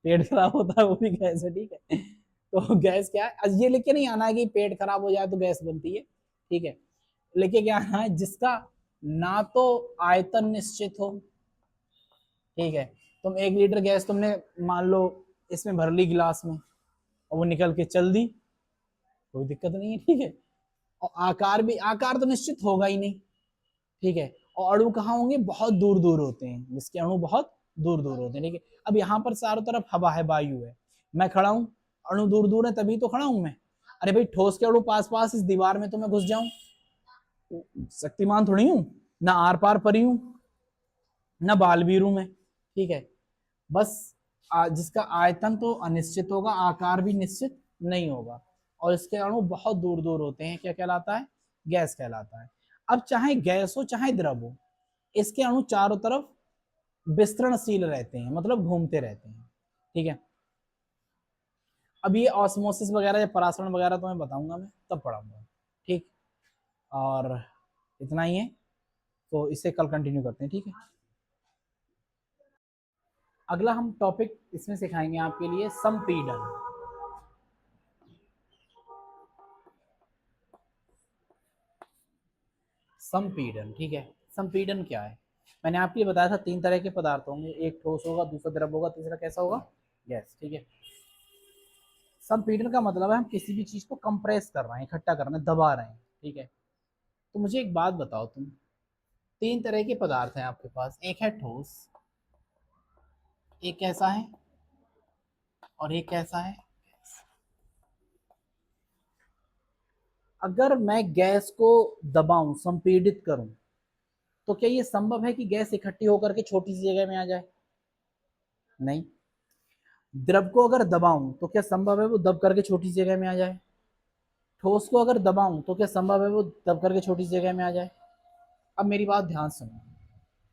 पेट खराब होता है वो भी गैस है, ठीक है। तो गैस क्या है, ये लेके नहीं आना है कि पेट खराब हो जाए तो गैस बनती है, ठीक है। लेके क्या आना है, जिसका ना तो आयतन निश्चित हो, ठीक है। तुम 1 लीटर गैस तुमने मान लो इसमें भर ली गिलास में और वो निकल के चल दी, कोई दिक्कत नहीं है, ठीक है। और आकार भी, आकार तो निश्चित होगा ही नहीं, ठीक है। और अणु कहाँ होंगे, बहुत दूर दूर होते हैं, जिसके अणु बहुत दूर दूर होते हैं, ठीक है। अब यहाँ पर चारों तरफ हवा है, वायु है, मैं खड़ा हूँ, अणु दूर दूर है तभी तो खड़ा हूं मैं। अरे भाई ठोस के अणु पास पास इस दीवार में तो मैं घुस जाऊं, शक्तिमान थोड़ी हूं, ना आर पार परी हूं, ना बालवीर हूं मैं, ठीक है। बस जिसका आयतन तो अनिश्चित होगा, आकार भी निश्चित नहीं होगा, और इसके अणु बहुत दूर दूर होते हैं, क्या कहलाता है, गैस कहलाता है। अब चाहे गैस हो चाहे द्रव हो, इसके अणु चारों तरफ विस्तरणशील रहते हैं, मतलब घूमते रहते हैं, ठीक है। अब ये ऑस्मोसिस वगैरह या परासरण वगैरह तो मैं बताऊंगा, मैं तब पढ़ाऊंगा, ठीक। और इतना ही है, तो इसे कल कंटिन्यू करते हैं, ठीक है। अगला हम टॉपिक इसमें सिखाएंगे आपके लिए संपीड़न। संपीड़न, ठीक है। संपीड़न क्या है, मैंने आपके लिए बताया था 3 तरह के पदार्थ होंगे, एक ठोस होगा, दूसरा द्रव होगा, तीसरा कैसा होगा, गैस, ठीक है। संपीड़न का मतलब है हम किसी भी चीज को कंप्रेस कर रहे हैं, इकट्ठा कर रहे हैं, दबा रहे हैं, ठीक है। तो मुझे एक बात बताओ, तुम 3 तरह के पदार्थ हैं आपके पास, एक है ठोस, एक कैसा है, और एक कैसा है। अगर मैं गैस को दबाऊं, संपीड़ित करूं, तो क्या ये संभव है कि गैस इकट्ठी होकर के छोटी सी जगह में आ जाए, नहीं। द्रव को अगर दबाऊं तो क्या संभव है वो दब करके छोटी सी जगह में आ जाए, ठोस को अगर दबाऊं तो क्या संभव है वो दब करके छोटी सी जगह में आ जाए। अब मेरी बात ध्यान सुनो,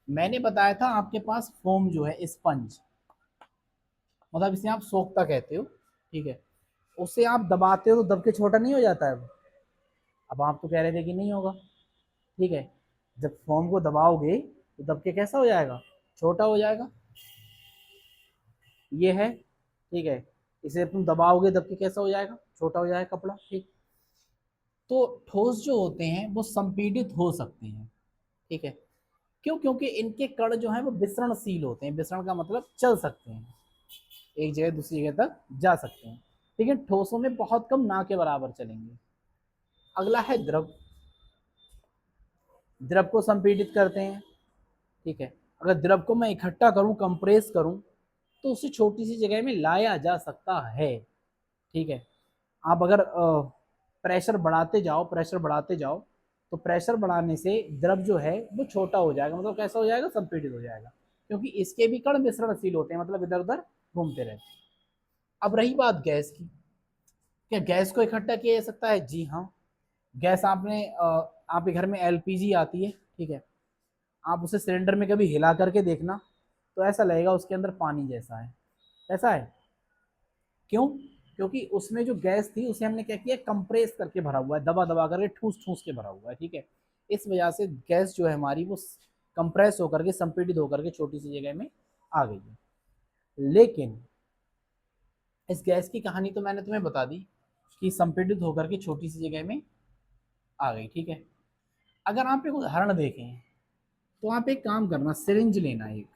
मैंने बताया था आपके पास फोम जो है, स्पंज, मतलब इसे आप सोखता कहते हो, ठीक है। उसे आप दबाते हो तो दब के छोटा नहीं हो जाता है वो। अब आप तो कह रहे थे कि नहीं होगा, ठीक है। जब फोम को दबाओगे तो दब के कैसा हो जाएगा, छोटा हो जाएगा, ये है, ठीक है। इसे तुम दबाओगे दब के कैसा हो जाएगा, छोटा हो जाएगा कपड़ा, ठीक। तो ठोस जो होते हैं वो संपीड़ित हो सकते हैं, ठीक है। क्यों, क्योंकि इनके कण जो है वो विसरणशील होते हैं, विसरण का मतलब चल सकते हैं, एक जगह दूसरी जगह तक जा सकते हैं, लेकिन ठोसों में बहुत कम, ना के बराबर चलेंगे। अगला है द्रव। द्रव को संपीड़ित करते हैं, ठीक है। अगर द्रव को मैं इकट्ठा करूं, कंप्रेस करूं, तो उसे छोटी सी जगह में लाया जा सकता है, ठीक है। आप अगर प्रेशर बढ़ाते जाओ, प्रेशर बढ़ाते जाओ, तो प्रेशर बढ़ाने से द्रव जो है वो छोटा हो जाएगा, मतलब कैसा हो जाएगा, संपीड़ित हो जाएगा, क्योंकि इसके भी कण विसरणशील होते हैं, मतलब इधर उधर घूमते रहते हैं। अब रही बात गैस की, क्या गैस को इकट्ठा किया जा सकता है, जी हाँ। गैस आपके घर में एलपीजी आती है, ठीक है। आप उसे सिलेंडर में कभी हिला करके देखना, तो ऐसा लगेगा उसके अंदर पानी जैसा है, ऐसा है, क्यों, क्योंकि उसमें जो गैस थी उसे हमने क्या किया, कंप्रेस करके भरा हुआ है, दबा दबा करके ठूस ठूस के भरा हुआ है, ठीक है। इस वजह से गैस जो है हमारी वो कंप्रेस होकर के, संपीड़ित होकर के छोटी सी जगह में आ गई है। लेकिन इस गैस की कहानी तो मैंने तुम्हें बता दी, कि संपीड़ित होकर के छोटी सी जगह में आ गई, ठीक है। अगर आप एक उदाहरण देखें तो आप एक काम करना, सिरिंज लेना, एक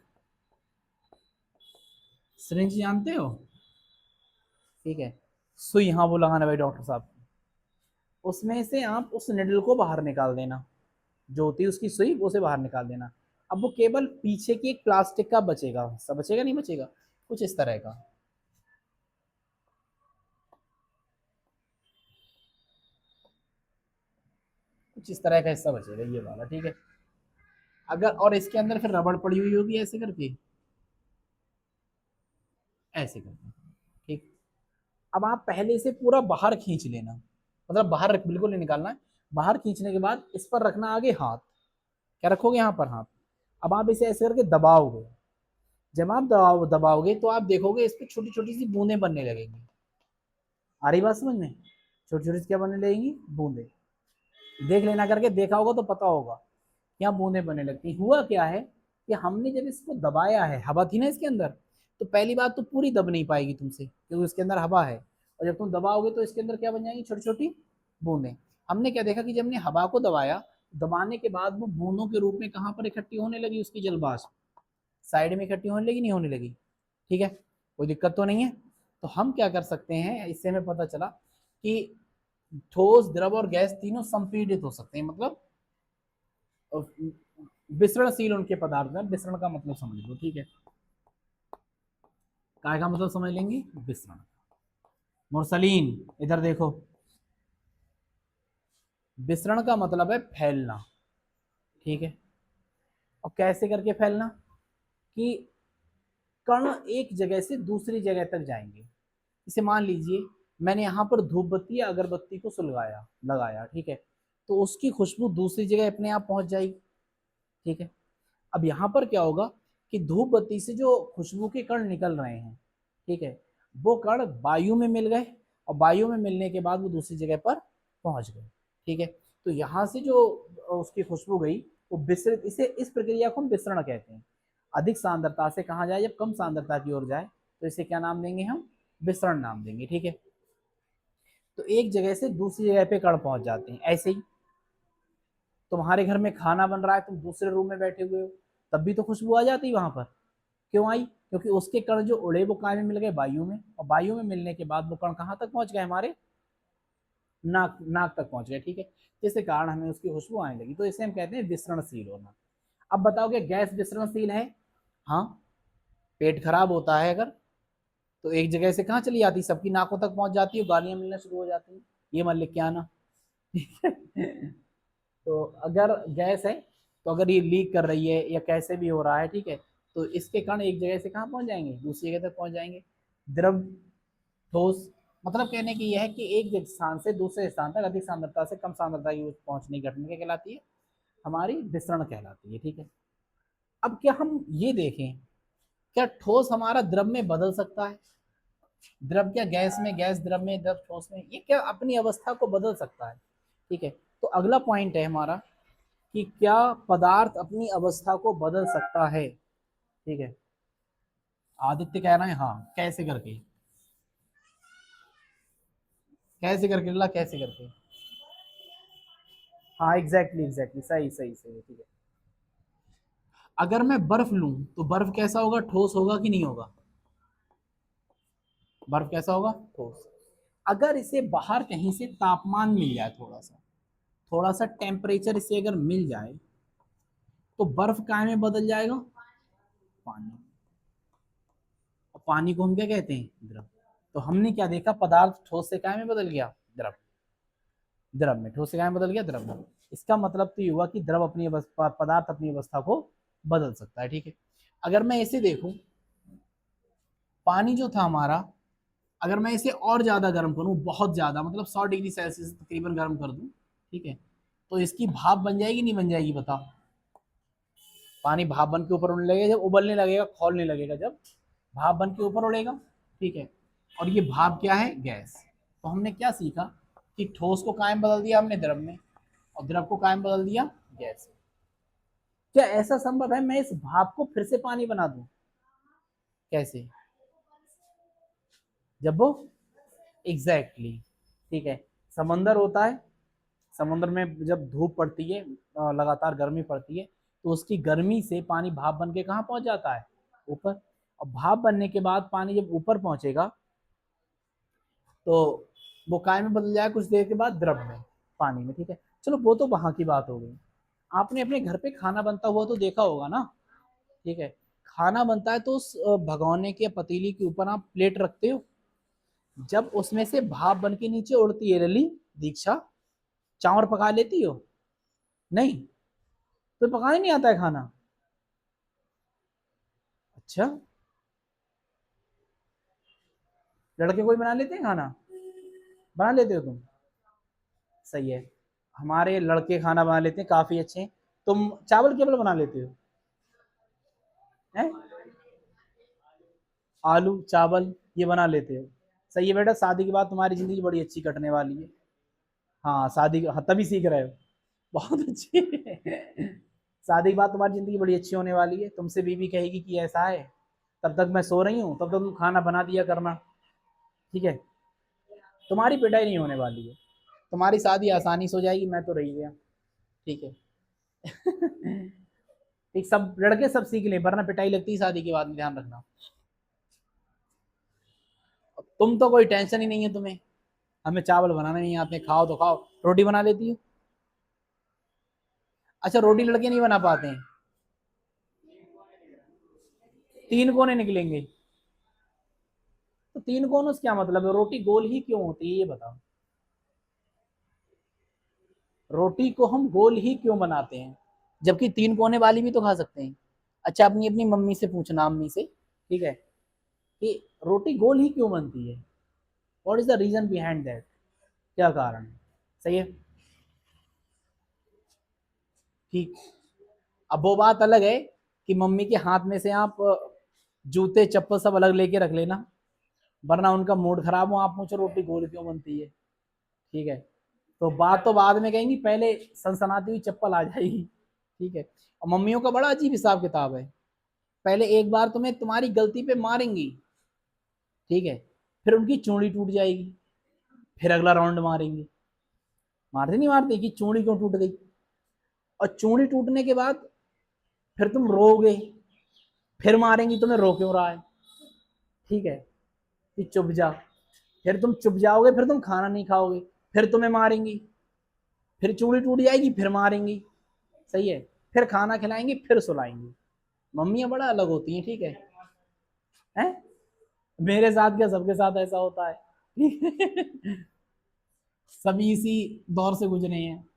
सिरिंज जानते हो, ठीक है, सुई, हाँ वो लगाना भाई डॉक्टर साहब, उसमें से आप उस निडल को बाहर निकाल देना, जो होती है उसकी सुई, उसे बाहर निकाल देना। अब वो केवल पीछे की एक प्लास्टिक का बचेगा, सब बचेगा नहीं बचेगा, कुछ इस तरह का, कुछ इस तरह का हिस्सा बचेगा ये वाला, ठीक है। अगर और इसके अंदर फिर रबड़ पड़ी हुई होगी ऐसे करके, ऐसे करके, ठीक। अब आप पहले से पूरा बाहर खींच लेना, मतलब बाहर बिल्कुल नहीं निकालना है। बाहर खींचने के बाद इस पर रखना आगे हाथ, क्या रखोगे यहाँ पर, हाथ। अब आप इसे ऐसे करके दबाओगे, जब आप दबाओगे तो आप देखोगे इस पर छोटी छोटी सी बूंदें बनने लगेंगी। आ रही बात समझ में, छोटी छोटी क्या बनने लगेंगी, बूंदे। देख लेना करके, देखा होगा तो पता होगा, यहाँ बूंदे बनने लगती। हुआ क्या है कि हमने जब इसको दबाया है, हवा थी ना इसके अंदर, तो पहली बात तो पूरी दब नहीं पाएगी तुमसे क्योंकि इसके अंदर हवा है, और जब तुम दबाओगे तो इसके अंदर क्या बन जाएंगी, छोटी छोटी बूंदें। हमने क्या देखा कि जब हमने हवा को दबाया, दबाने के बाद वो बूंदों के रूप में कहाँ पर इकट्ठी होने लगी, उसकी जलवाष्प साइड में इकट्ठी होने लगी, नहीं होने लगी, ठीक है, कोई दिक्कत तो नहीं है। तो हम क्या कर सकते हैं, इससे हमें पता चला कि ठोस, द्रव और गैस तीनों संपीड़ित हो सकते हैं, मतलब विसरणशील उनके पदार्थ हैं। विसरण का मतलब समझ लो, ठीक है, काय का मतलब समझ लेंगे, विसरण। मुरसलीन इधर देखो, विसरण का मतलब है फैलना, ठीक है। और कैसे करके फैलना, कि कण एक जगह से दूसरी जगह तक जाएंगे। इसे मान लीजिए मैंने यहाँ पर धूपबत्ती या अगरबत्ती को सुलगाया, लगाया, ठीक है, तो उसकी खुशबू दूसरी जगह अपने आप पहुंच जाएगी, ठीक है। अब यहाँ पर क्या होगा कि धूप बत्ती से जो खुशबू के कण निकल रहे हैं, ठीक है, वो कण वायु में मिल गए, और वायु में मिलने के बाद वो दूसरी जगह पर पहुंच गए, ठीक है। तो यहाँ से जो उसकी खुशबू गई वो विसरित, इसे, इस प्रक्रिया को हम विसरण कहते हैं। अधिक सांद्रता से कहाँ जाए, जब कम सांद्रता की ओर जाए तो इसे क्या नाम देंगे, हम विसरण नाम देंगे, ठीक है। तो एक जगह से दूसरी जगह पे कण पहुंच जाते हैं। ऐसे ही तुम्हारे घर में खाना बन रहा है, तुम दूसरे रूम में बैठे हुए हो, तब भी तो खुशबू आ जाती वहां पर, क्यों आई, क्योंकि उसके कण जो उड़े वो कहाँ में मिल गए, वायु में, और वायु में मिलने के बाद वो कण कहाँ तक पहुंच गए, हमारे नाक, नाक तक पहुंच गए, ठीक है। जिसके कारण हमें उसकी खुशबू आने लगी, तो इसे हम कहते हैं विसरणशील होना। अब बताओगे गैस विसरणशील है, हाँ, पेट खराब होता है अगर, तो एक जगह से कहाँ चली जाती, सबकी नाकों तक पहुंच जाती है, गालियां मिलना शुरू हो जाती है, ये मन लिख के आना। तो अगर गैस है, तो अगर ये लीक कर रही है या कैसे भी हो रहा है, ठीक है, तो इसके कण एक जगह से कहाँ पहुंच जाएंगे, दूसरी जगह तक पहुंच जाएंगे। द्रव, ठोस, मतलब कहने की यह है कि एक स्थान से दूसरे स्थान तक अधिक सांद्रता से कम सांद्रता की पहुंचने की घटना क्या कहलाती है, हमारी विसरण कहलाती है, ठीक है। अब क्या हम ये देखें, क्या ठोस हमारा द्रव में बदल सकता है, द्रव क्या गैस में, गैस द्रव में, द्रव ठोस में, ये क्या अपनी अवस्था को बदल सकता है, ठीक है। तो अगला पॉइंट है हमारा कि क्या पदार्थ अपनी अवस्था को बदल सकता है, ठीक है। आदित्य कह रहा है हाँ, कैसे करके, कैसे करके ला, कैसे करके, हाँ एग्जैक्टली एग्जैक्टली, सही सही सही, ठीक है। अगर मैं बर्फ लूं तो बर्फ कैसा होगा, ठोस होगा कि नहीं होगा, बर्फ कैसा होगा, ठोस। अगर इसे बाहर कहीं से तापमान मिल जाए, थोड़ा सा, थोड़ा सा टेम्परेचर इसे अगर मिल जाए, तो बर्फ काय में बदल जाएगा, पानी। और पानी को हम क्या कहते हैं, द्रव। तो हमने क्या देखा, पदार्थ ठोस से काय में बदल गया, द्रव, द्रव में, ठोस से काय में बदल गया, द्रव में। इसका मतलब तो ये हुआ कि द्रव अपनी अवस्था, पदार्थ अपनी अवस्था को बदल सकता है, ठीक है। अगर मैं इसे देखूं, पानी जो था हमारा, अगर मैं इसे और ज्यादा गर्म करूं, बहुत ज्यादा, मतलब 100 डिग्री सेल्सियस तकरीबन गर्म कर दूं, ठीक है, तो इसकी भाप बन जाएगी, नहीं बन जाएगी, बताओ। पानी भाप बन के ऊपर उड़ने लगेगा, जब उबलने लगेगा, खौलने लगेगा, जब भाप बन के ऊपर उड़ेगा, ठीक है। और ये भाप क्या है, गैस। तो हमने क्या सीखा कि ठोस को कायम बदल दिया हमने द्रव में, और द्रव को कायम बदल दिया गैस में। क्या ऐसा संभव है मैं इस भाप को फिर से पानी बना दूं, कैसे, जब वो, एग्जैक्टली, ठीक है। समंदर होता है, समुद्र में जब धूप पड़ती है, लगातार गर्मी पड़ती है, तो उसकी गर्मी से पानी भाप बन के कहाँ पहुंच जाता है, ऊपर। और भाप बनने के बाद पानी जब ऊपर पहुंचेगा तो वो काय में बदल जाएगा कुछ देर के बाद, द्रव में, पानी में, ठीक है। चलो वो तो वहां की बात हो गई। आपने अपने घर पे खाना बनता हुआ तो देखा होगा ना, ठीक है। खाना बनता है तो उस भगोने के पतीली के ऊपर आप प्लेट रखते हो, जब उसमें से भाप बन के नीचे उड़ती है, रली दीक्षा, चावल पका लेती हो? नहीं, तो पकाने नहीं आता है खाना? अच्छा, लड़के कोई बना लेते हैं खाना? बना लेते हो तुम? सही है। हमारे लड़के खाना बना लेते हैं, काफी अच्छे। तुम चावल केवल बना लेते हो? हैं? आलू चावल ये बना लेते हो? सही है बेटा, शादी के बाद तुम्हारी जिंदगी बड़ी अच्छी कटने वाली है। हाँ शादी, हाँ तभी सीख रहे हो, बहुत अच्छी। शादी के बाद तुम्हारी जिंदगी बड़ी अच्छी होने वाली है। तुमसे बीवी कहेगी कि ऐसा है, तब तक मैं सो रही हूँ, तब तक तुम खाना बना दिया करना, ठीक है। तुम्हारी पिटाई नहीं होने वाली है, तुम्हारी शादी आसानी से हो जाएगी, मैं तो रही गया, ठीक है। ठीक, सब लड़के सब सीख लें, वरना पिटाई लगती है शादी के बाद में, ध्यान रखना। तुम तो कोई टेंशन ही नहीं है तुम्हें, हमें चावल बनाना नहीं आते, खाओ तो खाओ। रोटी बना लेती हो? अच्छा, रोटी लड़के नहीं बना पाते हैं? तीन कोने निकलेंगे? तो तीन कोनों से क्या मतलब है, रोटी गोल ही क्यों होती है ये बताओ। रोटी को हम गोल ही क्यों बनाते हैं, जबकि तीन कोने वाली भी तो खा सकते हैं। अच्छा, अपनी अपनी मम्मी से पूछना, अम्मी से, ठीक है, कि रोटी गोल ही क्यों बनती है, what is the reason behind that, क्या कारण है। सही है, ठीक। अब वो बात अलग है कि मम्मी के हाथ में से आप जूते चप्पल सब अलग लेके रख लेना, वरना उनका मूड खराब हो, आप पूछो रोटी गोल क्यों बनती है, ठीक है। तो बात तो बाद में कहेंगी, पहले सनसनाती हुई चप्पल आ जाएगी, ठीक है। और मम्मियों का बड़ा अजीब हिसाब किताब है, पहले एक बार तुम्हें तुम्हारी गलती पे मारेंगी, ठीक है, फिर उनकी चूड़ी टूट जाएगी, फिर अगला राउंड मारेंगी। मारते नहीं मारते कि चूड़ी क्यों टूट गई, और चूड़ी टूटने के बाद फिर तुम रोगे, फिर मारेंगी, तुम्हें रो क्यों रहा है, ठीक है, कि चुप जा। फिर तुम चुप जाओगे, फिर तुम खाना नहीं खाओगे, फिर तुम्हें मारेंगी, फिर चूड़ी टूट जाएगी, फिर मारेंगी, सही है, फिर खाना खिलाएंगी, फिर सुलाएंगी। मम्मियाँ बड़ा अलग होती हैं, ठीक है। हैं? मेरे साथ क्या, सबके साथ ऐसा होता है, ठीक है। सभी इसी दौर से गुजरे हैं।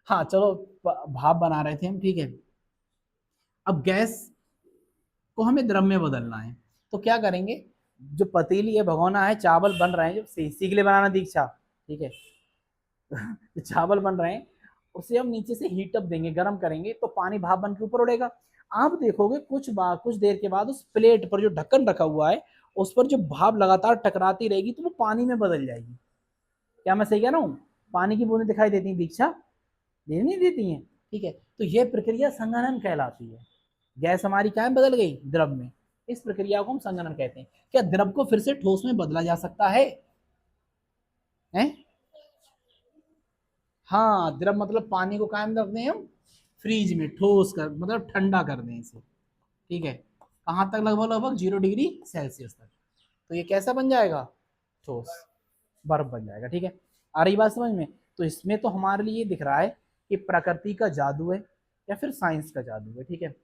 हाँ चलो, भाप बना रहे थे हम, ठीक है। अब गैस को हमें द्रव में बदलना है, तो क्या करेंगे, जो पतीली है, भगोना है, चावल बन रहे हैं, जो सीख ले बनाना दीक्षा, ठीक है। जो चावल बन रहे हैं उसे हम नीचे से हीट अप देंगे, गर्म करेंगे, तो पानी भाप बन के ऊपर उड़ेगा। आप देखोगे कुछ देर के बाद उस प्लेट पर जो ढक्कन रखा हुआ है, उस पर जो भाप लगातार टकराती रहेगी, तो वो पानी में बदल जाएगी। क्या मैं सही कह रहा हूँ? पानी की बूंदें दिखाई देती हैं दीक्षा, दे नहीं देती हैं, ठीक है। तो यह प्रक्रिया संघनन कहलाती है। गैस हमारी क्या बदल गई, द्रव में। इस प्रक्रिया को हम संघनन कहते हैं। क्या द्रव को फिर से ठोस में बदला जा सकता है? हैं? हाँ, द्रव मतलब पानी को कायम रखते हैं हम, फ्रीज में ठोस कर, मतलब ठंडा कर दें इसे, ठीक है। कहाँ तक, लगभग लगभग 0 डिग्री सेल्सियस तक। तो ये कैसा बन जाएगा, ठोस, बर्फ बन जाएगा, ठीक है। आ रही बात समझ में? तो इसमें तो हमारे लिए दिख रहा है कि प्रकृति का जादू है, या फिर साइंस का जादू है, ठीक है,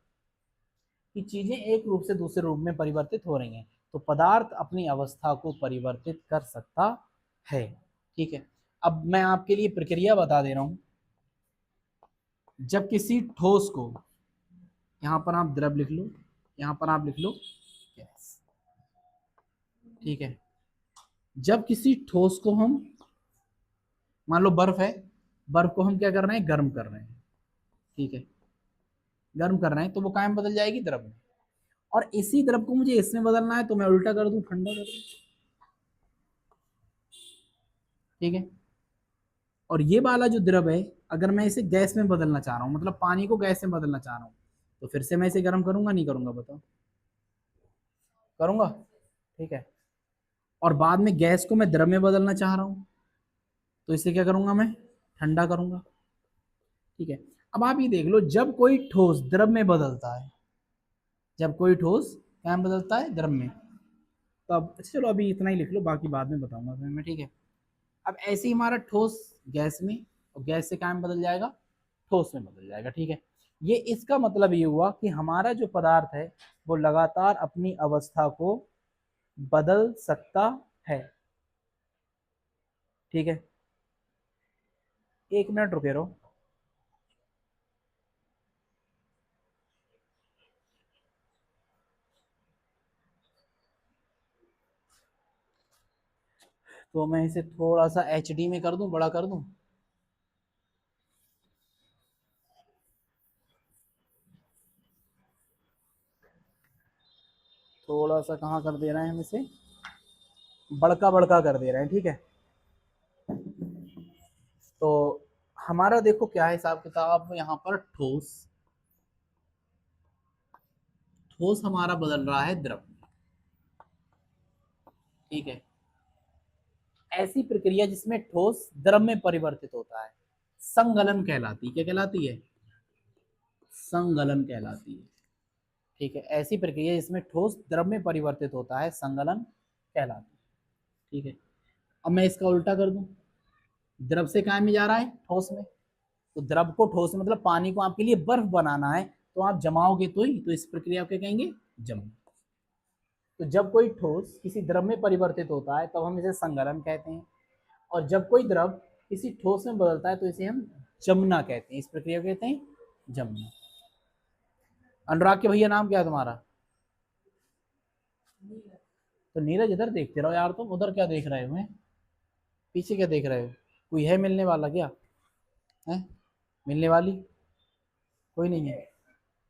कि चीजें एक रूप से दूसरे रूप में परिवर्तित हो रही हैं। तो पदार्थ अपनी अवस्था को परिवर्तित कर सकता है, ठीक है। अब मैं आपके लिए प्रक्रिया बता दे रहा हूं। जब किसी ठोस को, यहां पर आप द्रव लिख लो, यहां पर आप लिख लो गैस, ठीक है। जब किसी ठोस को हम, मान लो बर्फ है, बर्फ को हम क्या कर रहे हैं, गर्म कर रहे हैं, ठीक है, गर्म कर रहे हैं, तो वो कायम बदल जाएगी द्रव में। और इसी द्रव को मुझे इसमें बदलना है, तो मैं उल्टा कर दूं, ठंडा कर दूं, ठीक है। और ये वाला जो द्रव है, अगर मैं इसे गैस में बदलना चाह रहा हूँ, मतलब पानी को गैस में बदलना चाह रहा हूँ, तो फिर से मैं इसे गर्म करूंगा, नहीं करूंगा बताओ? करूंगा, ठीक है। और बाद में गैस को मैं द्रव में बदलना चाह रहा हूँ, तो इसे क्या करूंगा मैं, ठंडा करूंगा। ठीक है, अब आप ये देख लो, जब कोई ठोस द्रव में बदलता है, जब कोई ठोस क्या में बदलता है, द्रव में, तो अब अच्छा चलो अभी इतना ही लिख लो, बाकी बाद में बताऊंगा फिर मैं। ठीक है, अब ऐसे ही हमारा ठोस गैस में, और गैस से क्या में बदल जाएगा, ठोस में बदल जाएगा। ठीक है, ये इसका मतलब ये हुआ कि हमारा जो पदार्थ है वो लगातार अपनी अवस्था को बदल सकता है। ठीक है, 1 मिनट रुके रहो। तो मैं इसे थोड़ा सा HD में कर दूं, बड़ा कर दूं। थोड़ा सा कहाँ कर दे रहे हैं हम इसे, बड़का बड़का कर दे रहे हैं। ठीक है, तो हमारा देखो क्या है हिसाब किताब, यहाँ पर ठोस, ठोस हमारा बदल रहा है द्रव। ठीक है, ऐसी प्रक्रिया जिसमें ठोस द्रव में परिवर्तित होता है संगलन कहलाती है। क्या कहलाती है, संगलन कहलाती है। ठीक है, ऐसी प्रक्रिया जिसमें ठोस द्रव में परिवर्तित होता है संगलन कहलाती है। ठीक है, अब मैं इसका उल्टा कर दूं, द्रव से काय में जा रहा है, ठोस में, तो द्रव को ठोस में मतलब पानी को आपके लिए बर्फ बनाना है, तो आप जमाओगे तो ही, तो इस प्रक्रिया को क्या कहेंगे, जमना। तो जब कोई ठोस किसी द्रव में परिवर्तित होता है तब हम इसे संगलन कहते हैं, और जब कोई द्रव किसी ठोस में बदलता है तो इसे हम जमना कहते हैं। इस प्रक्रिया को कहते हैं जमना। अनुराग के भैया नाम क्या है तुम्हारा, तो नीरज इधर देखते रहो यार, तुम उधर क्या देख रहे हो हैं, पीछे क्या देख रहे हो, कोई है मिलने वाला क्या है, मिलने वाली कोई नहीं है,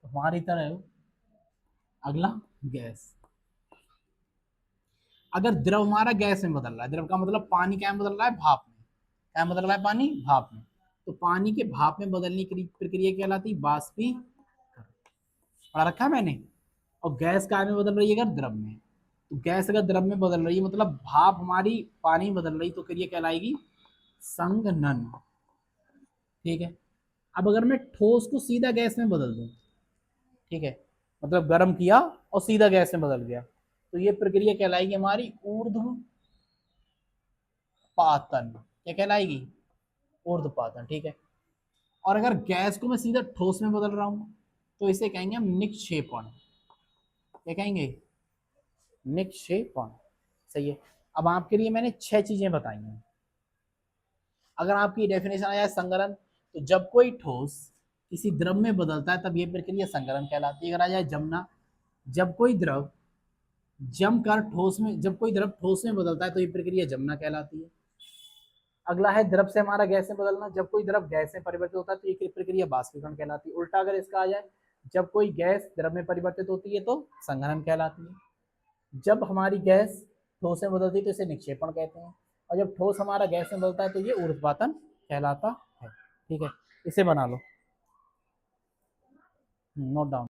तो हमारी तरह हो। अगला, गैस। अगर द्रव हमारा गैस में बदल रहा है, द्रव का मतलब पानी क्या में बदल रहा है, भाप में, क्या में बदल रहा है, पानी भाप में, तो पानी के भाप में बदलने की प्रक्रिया कहलाती है वाष्पीकरण, पढ़ा रखा है मैंने। और गैस काय में बदल रही है, अगर द्रव में, तो गैस अगर द्रव में बदल रही है मतलब भाप हमारी पानी में बदल रही, तो क्रिया कहलाएगी संघनन। ठीक है, अब अगर मैं ठोस को सीधा गैस में बदल दूं, ठीक है, मतलब गर्म किया और सीधा गैस में बदल गया, तो ये प्रक्रिया कहलाएगी हमारी ऊर्ध्वपातन। क्या कहलाएगी, ऊर्ध्वपातन। ठीक है, और अगर गैस को मैं सीधा ठोस में बदल रहा हूं तो इसे कहेंगे हम निक्षेपण। क्या कहेंगे, निक्षेपण। सही है, अब आपके लिए मैंने 6 चीजें बताई हैं। अगर आपकी डेफिनेशन आ जाए संगलन, तो जब कोई ठोस किसी द्रव में बदलता है तब ये प्रक्रिया संगलन कहलाती है। अगर आ जाए जमना, जब कोई द्रव जमकर ठोस में, जब कोई द्रव ठोस में बदलता है तो ये प्रक्रिया जमना कहलाती है। अगला है द्रव से हमारा गैस में बदलना, जब कोई द्रव गैस में परिवर्तित होता है तो ये प्रक्रिया बाष्पीकरण कहलाती है। उल्टा अगर इसका आ जाए, जब कोई गैस द्रव में परिवर्तित होती है तो संघनन कहलाती है। जब हमारी गैस ठोस में बदलती है तो इसे निक्षेपण कहते हैं, और जब ठोस हमारा गैस में बदलता है तो ये ऊर्ध्वपातन कहलाता है। ठीक है, इसे बना लो, नोट डाउन।